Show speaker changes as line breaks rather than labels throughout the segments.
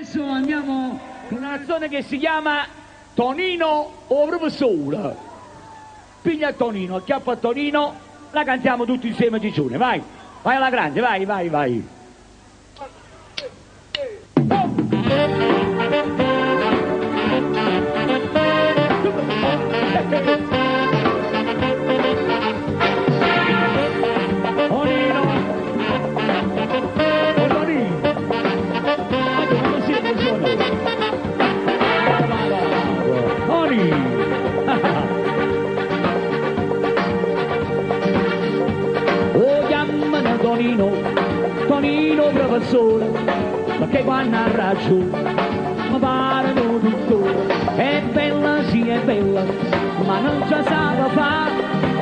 Adesso andiamo
con una canzone che si chiama Tonino O Prufessore. Piglia Tonino, acchiappa a Tonino, la cantiamo tutti insieme gigione, vai, vai alla grande, vai, vai, vai. Tonino professore, perché quando ha ragione mi pare un dottore. È bella, sì è bella, ma non ci sa fare,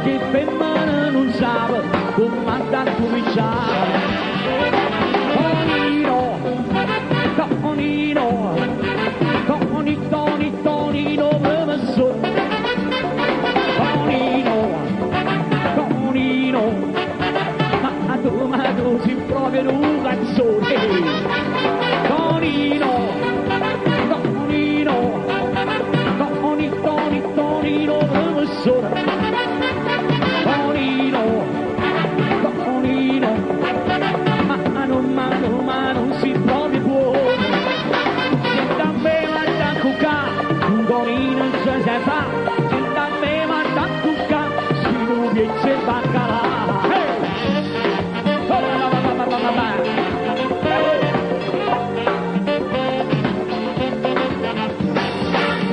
che femmina non sa come da cominciare. Tonino, Tonino, Tonino professore. Tonino, ma tu si proprio un canzone. Tonino, Tonino, Tonino professore. Tonino, Tonino, ma non si proprio può. Se da me va a cuccare, Tonino non si fa. Se da me va a cuccare, si non piace baccalà.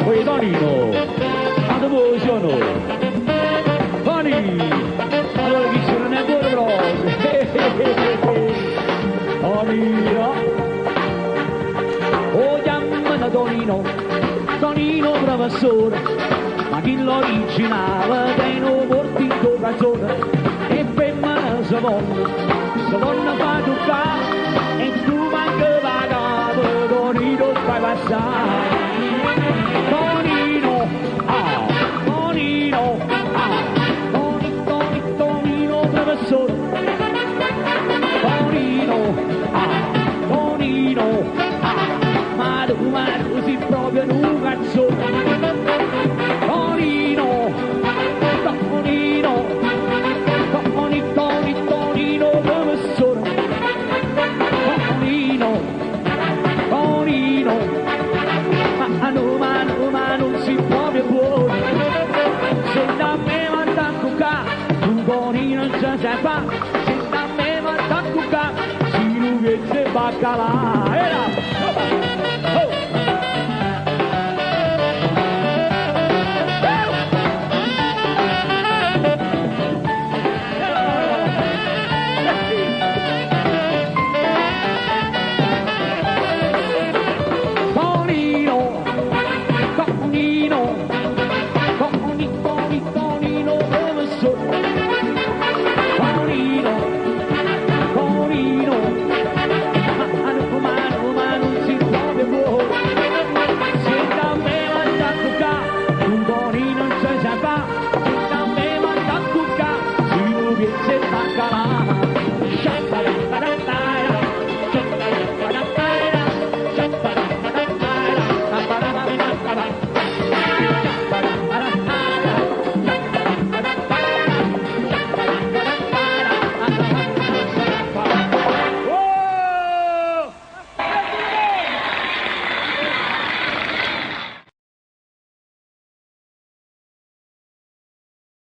Oi Tonino, quando vuoi sono? Toni, allora chi sono ne vuole proprio? Tonino, oh chiamano Tonino, Tonino professore, ma chi l'originale che non porti in tua canzone? E femmina se vuole fa toccare, e tu manca la capo, Tonino fai passare. Tonino, Tonino, Tonino professore. Tonino, Tonino, ma tu sei proprio un canzone. Tonino, Tonino, Tonino professore. Tonino, Tonino, ma non si proprio può. Se da me va a cuccare, un Tonino non ci sa fa. Se da me va a cuccare, si non vede baccalà.